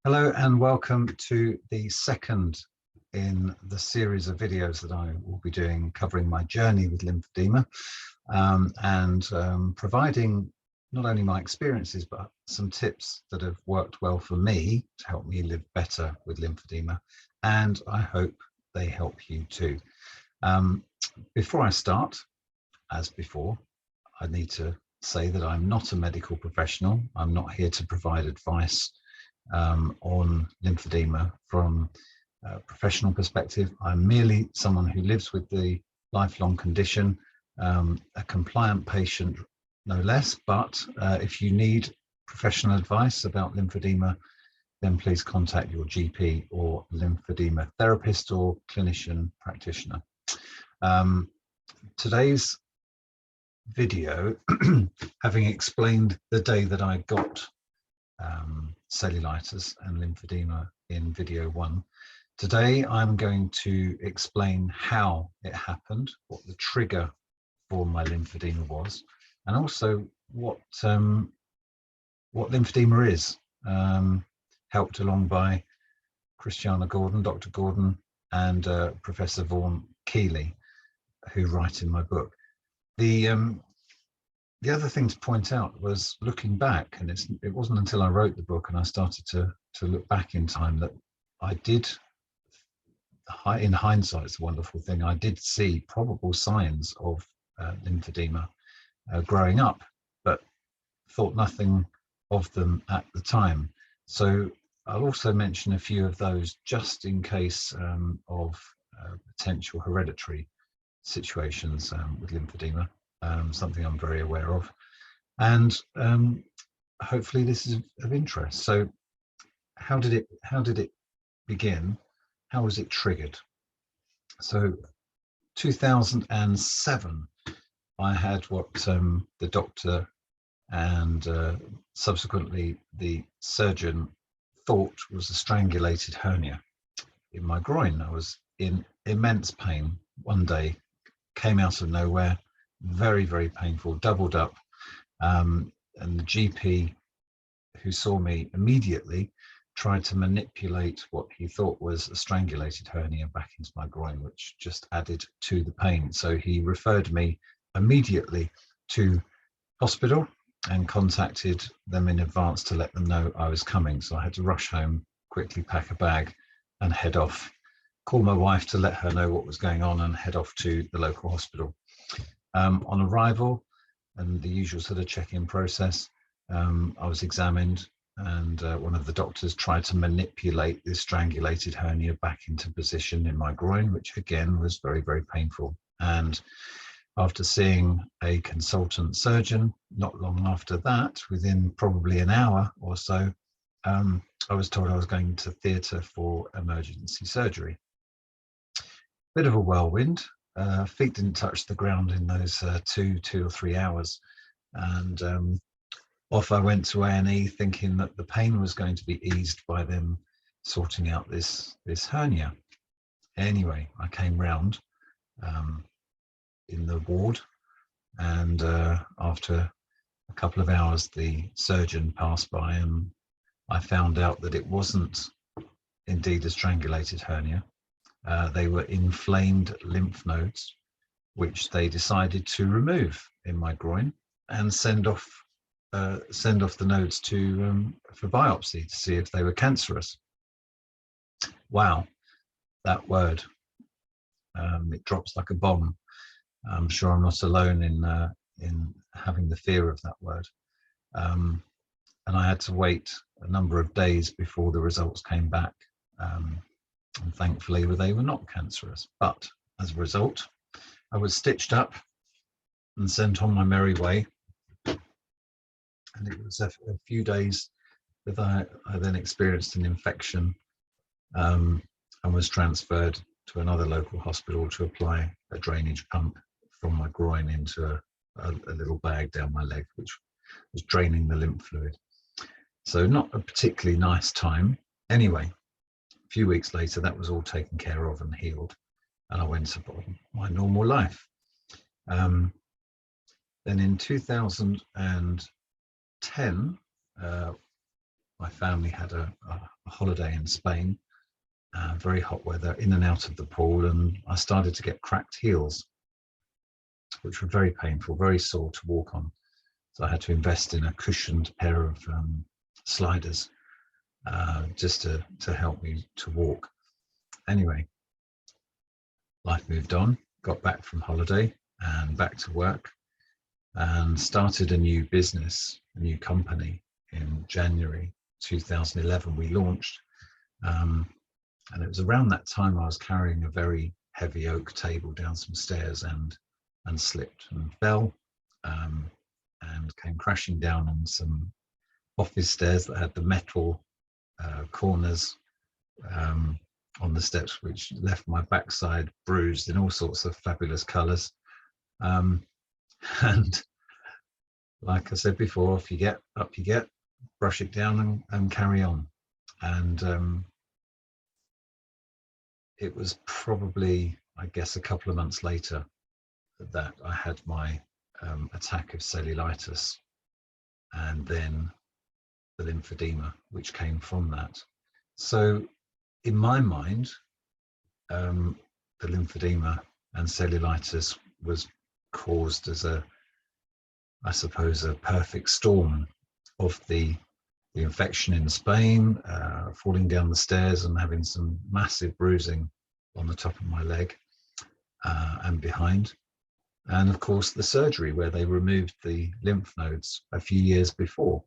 Hello and welcome to the second in the series of videos that I will be doing covering my journey with lymphedema and providing not only my experiences but some tips that have worked well for me to help me live better with lymphedema, and I hope they help you too. Before I start, as before, I need to say that I'm not a medical professional. I'm not here to provide advice on lymphedema from a professional perspective. I'm merely someone who lives with the lifelong condition, a compliant patient no less, but if you need professional advice about lymphedema, then please contact your GP or lymphedema therapist or clinician practitioner. Today's video, having explained the day that I got cellulitis and lymphedema in video 1. Today I'm going to explain how it happened, what the trigger for my lymphedema was, and also what lymphedema is, helped along by Christiana Gordon, Dr. Gordon, and Professor Vaughan Keeley, who write in my book. The other thing to point out was, looking back, and it wasn't until I wrote the book and I started to look back in time that I did, in hindsight, it's a wonderful thing, I did see probable signs of lymphedema growing up, but thought nothing of them at the time. So I'll also mention a few of those just in case of potential hereditary situations with lymphedema. Something I'm very aware of, and hopefully this is of interest. So how did it begin? How was it triggered? So 2007, I had what the doctor and subsequently the surgeon thought was a strangulated hernia in my groin. I was in immense pain one day, came out of nowhere, very, very painful, doubled up, and the GP who saw me immediately tried to manipulate what he thought was a strangulated hernia back into my groin, which just added to the pain. So he referred me immediately to hospital and contacted them in advance to let them know I was coming. So I had to rush home, quickly pack a bag and head off, call my wife to let her know what was going on, and head off to the local hospital. On arrival, and the usual sort of check-in process, I was examined, and one of the doctors tried to manipulate this strangulated hernia back into position in my groin, which again was very, very painful. And after seeing a consultant surgeon, not long after that, within probably an hour or so, I was told I was going to theatre for emergency surgery. Bit of a whirlwind. Feet didn't touch the ground in those 2 or 3 hours, and off I went to A&E, thinking that the pain was going to be eased by them sorting out this hernia. Anyway, I came round in the ward, and after a couple of hours the surgeon passed by, and I found out that it wasn't indeed a strangulated hernia. They were inflamed lymph nodes, which they decided to remove in my groin and send off the nodes to for biopsy to see if they were cancerous. Wow, that word, it drops like a bomb. I'm sure I'm not alone in having the fear of that word. And I had to wait a number of days before the results came back. And thankfully they were not cancerous, but as a result I was stitched up and sent on my merry way. And it was a few days that I then experienced an infection, and was transferred to another local hospital to apply a drainage pump from my groin into a little bag down my leg, which was draining the lymph fluid. So not a particularly nice time. Anyway, a few weeks later, that was all taken care of and healed, and I went about my normal life. Then in 2010, my family had a holiday in Spain, very hot weather, in and out of the pool, and I started to get cracked heels, which were very painful, very sore to walk on. So I had to invest in a cushioned pair of sliders just to help me to walk. Anyway, life moved on, got back from holiday and back to work, and started a new business, a new company in January 2011. We launched, and it was around that time I was carrying a very heavy oak table down some stairs and slipped and fell, and came crashing down on some office stairs that had the metal corners on the steps, which left my backside bruised in all sorts of fabulous colours. And like I said before, if you get up, you get, brush it down and carry on. And it was probably, I guess, a couple of months later that I had my attack of cellulitis, and then the lymphedema, which came from that. So in my mind, the lymphedema and cellulitis was caused as I suppose, a perfect storm of the infection in Spain, falling down the stairs and having some massive bruising on the top of my leg and behind. And of course, the surgery where they removed the lymph nodes a few years before.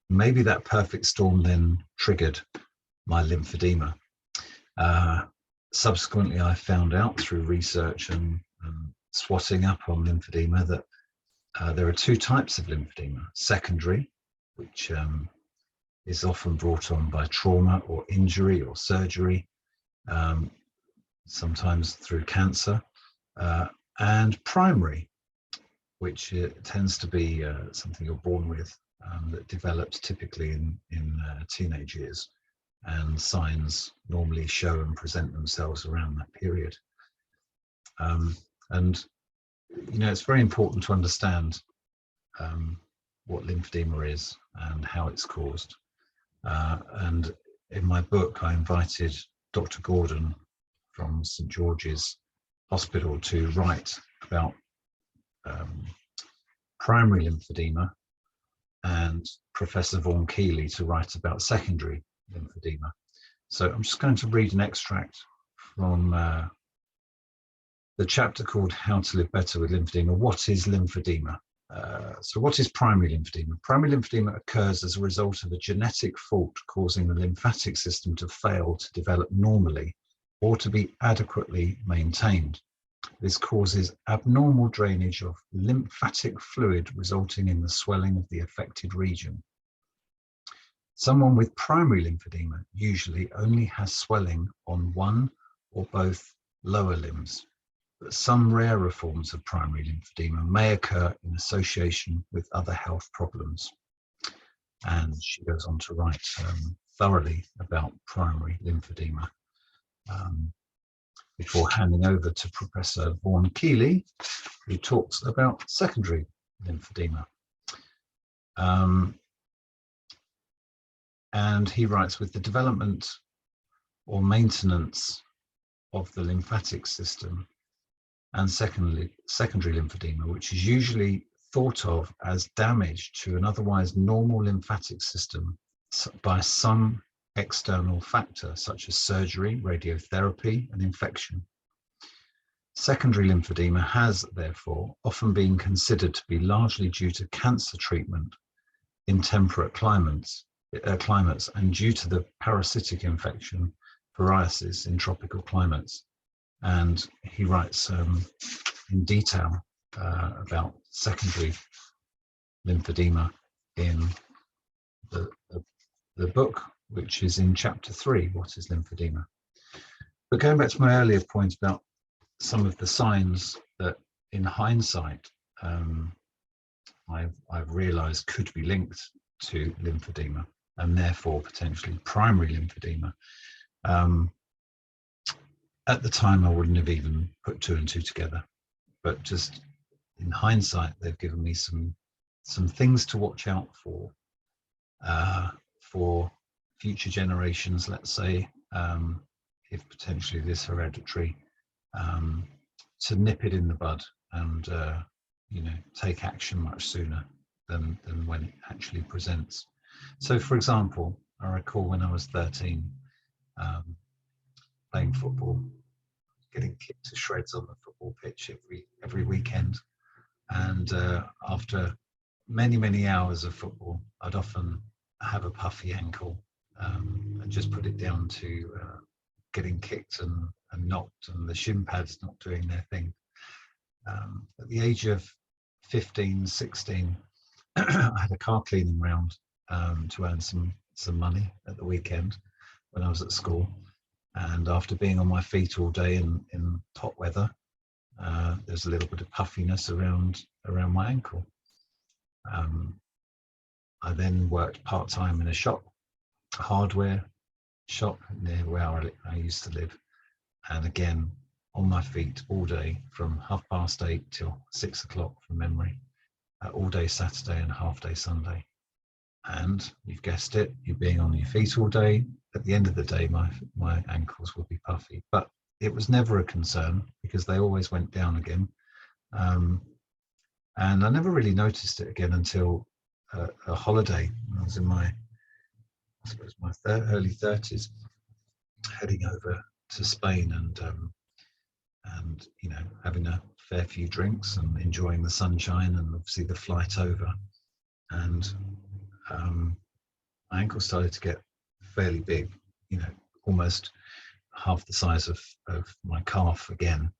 Maybe that perfect storm then triggered my lymphedema. Subsequently, I found out through research and swatting up on lymphedema that there are two types of lymphedema: secondary, which is often brought on by trauma or injury or surgery, sometimes through cancer, and primary, which tends to be something you're born with, that develops typically in teenage years, and signs normally show and present themselves around that period. And you know, it's very important to understand what lymphedema is and how it's caused. And in my book, I invited Dr. Gordon from St. George's Hospital to write about primary lymphedema, and Professor Vaughan Keeley to write about secondary lymphedema. So I'm just going to read an extract from the chapter called How to Live Better with Lymphedema. What is lymphedema? So what is primary lymphedema? Primary lymphedema occurs as a result of a genetic fault causing the lymphatic system to fail to develop normally or to be adequately maintained. This causes abnormal drainage of lymphatic fluid, resulting in the swelling of the affected region. Someone with primary lymphedema usually only has swelling on one or both lower limbs, but some rarer forms of primary lymphedema may occur in association with other health problems. And she goes on to write thoroughly about primary lymphedema before handing over to Professor Vaughan Keeley, who talks about secondary lymphedema. And he writes, with the development or maintenance of the lymphatic system and secondary lymphedema, which is usually thought of as damage to an otherwise normal lymphatic system by some external factor, such as surgery, radiotherapy, and infection. Secondary lymphedema has, therefore, often been considered to be largely due to cancer treatment in temperate climates and due to the parasitic infection psoriasis in tropical climates. And he writes in detail about secondary lymphedema in the book, which is in chapter 3, What is Lymphedema? But going back to my earlier point about some of the signs that in hindsight I've realized could be linked to lymphedema and therefore potentially primary lymphedema. At the time, I wouldn't have even put 2 and 2 together, but just in hindsight, they've given me some things to watch out for for future generations, let's say, if potentially it is hereditary, to nip it in the bud and take action much sooner than when it actually presents. So, for example, I recall when I was 13, playing football, getting kicked to shreds on the football pitch every weekend, and after many hours of football, I'd often have a puffy ankle, and just put it down to getting kicked and knocked, and the shin pads not doing their thing. At the age of 15, 16, I had a car cleaning round to earn some money at the weekend when I was at school. And after being on my feet all day in hot weather, there's a little bit of puffiness around my ankle. I then worked part-time in a shop, a hardware shop near where I used to live. And again, on my feet all day from 8:30 till 6 o'clock from memory, all day Saturday and half day Sunday. And you've guessed it, you're being on your feet all day. At the end of the day, my ankles would be puffy, but it was never a concern because they always went down again. And I never really noticed it again until a holiday when I was in my early 30s, heading over to Spain and having a fair few drinks and enjoying the sunshine and obviously the flight over. And my ankle started to get fairly big, almost half the size of my calf again.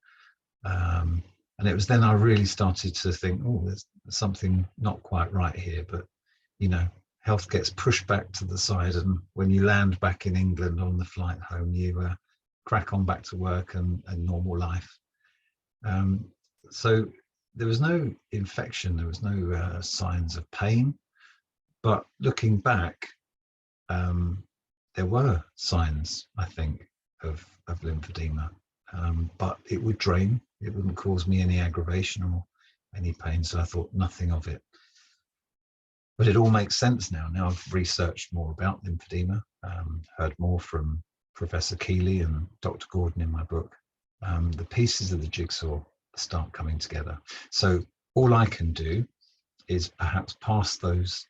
And it was then I really started to think, oh, there's something not quite right here. But, health gets pushed back to the side. And when you land back in England on the flight home, you crack on back to work and normal life. So there was no infection, there was no signs of pain. But looking back, there were signs, I think, of lymphedema, but it would drain. It wouldn't cause me any aggravation or any pain, so I thought nothing of it. But it all makes sense now. Now I've researched more about lymphedema, heard more from Professor Keeley and Dr. Gordon in my book. The pieces of the jigsaw start coming together. So all I can do is perhaps pass those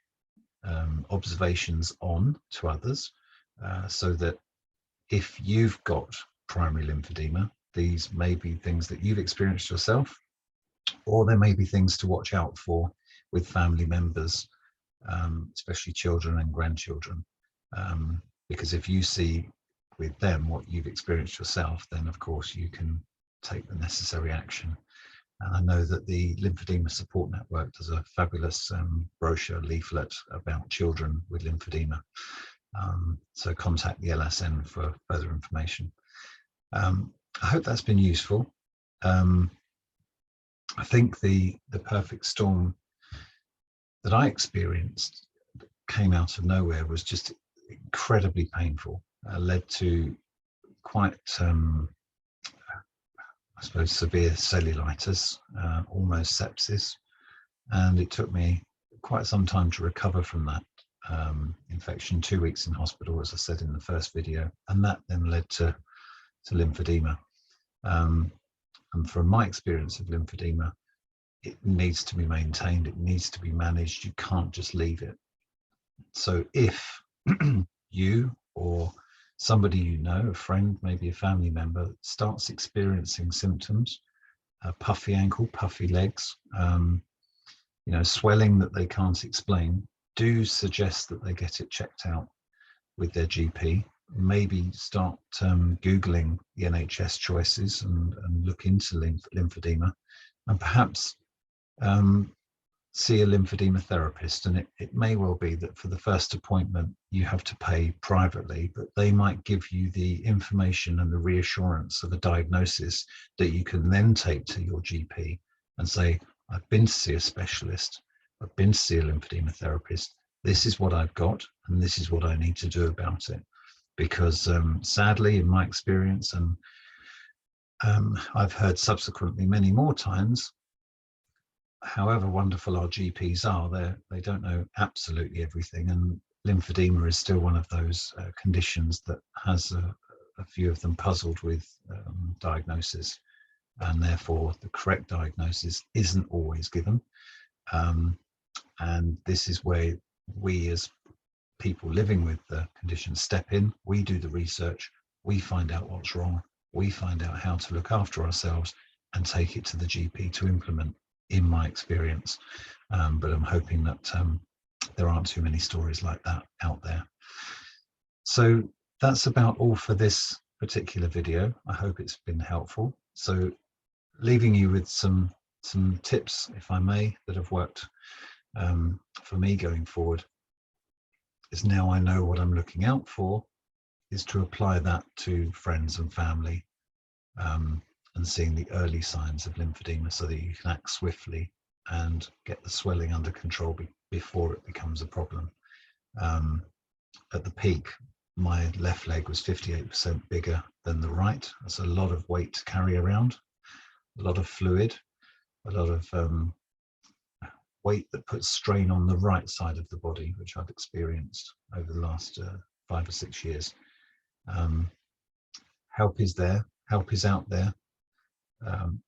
observations on to others, so that if you've got primary lymphedema, these may be things that you've experienced yourself, or there may be things to watch out for with family members, especially children and grandchildren, because if you see with them what you've experienced yourself, then of course you can take the necessary action. And I know that the Lymphoedema Support Network does a fabulous brochure leaflet about children with lymphedema. So contact the LSN for further information. I hope that's been useful. I think the perfect storm that I experienced came out of nowhere, was just incredibly painful, led to quite I suppose severe cellulitis, almost sepsis, and it took me quite some time to recover from that infection. 2 weeks in hospital, as I said in the first video, and that then led to lymphedema. And from my experience of lymphedema, it needs to be maintained, it needs to be managed, you can't just leave it. So if you or somebody you know, a friend, maybe a family member, starts experiencing symptoms, a puffy ankle, puffy legs, swelling that they can't explain, do suggest that they get it checked out with their GP. Maybe start Googling the NHS choices and look into lymphedema, and perhaps see a lymphedema therapist. And it may well be that for the first appointment you have to pay privately, but they might give you the information and the reassurance of a diagnosis that you can then take to your GP and say, I've been to see a specialist, I've been to see a lymphedema therapist, this is what I've got and this is what I need to do about it. Because sadly, in my experience, and I've heard subsequently many more times, however wonderful our GPs are, they don't know absolutely everything, and lymphedema is still one of those conditions that has a few of them puzzled with diagnosis, and therefore the correct diagnosis isn't always given. And this is where we as people living with the condition step in. We do the research, we find out what's wrong, we find out how to look after ourselves and take it to the GP to implement, in my experience. But I'm hoping that there aren't too many stories like that out there. So that's about all for this particular video. I hope it's been helpful. So leaving you with some tips, if I may, that have worked for me going forward, is now I know what I'm looking out for, is to apply that to friends and family, and seeing the early signs of lymphedema so that you can act swiftly and get the swelling under control before it becomes a problem. At the peak, my left leg was 58% bigger than the right. That's a lot of weight to carry around, a lot of fluid, a lot of weight that puts strain on the right side of the body, which I've experienced over the last 5 or 6 years. Help is there, help is out there.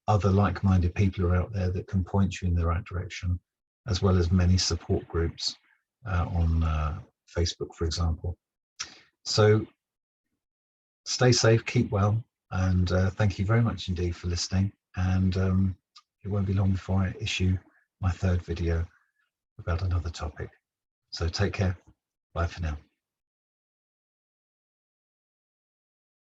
Other like-minded people are out there that can point you in the right direction, as well as many support groups on Facebook, for example. So stay safe, keep well, and thank you very much indeed for listening. And it won't be long before I issue my 3rd video about another topic. So take care. Bye for now.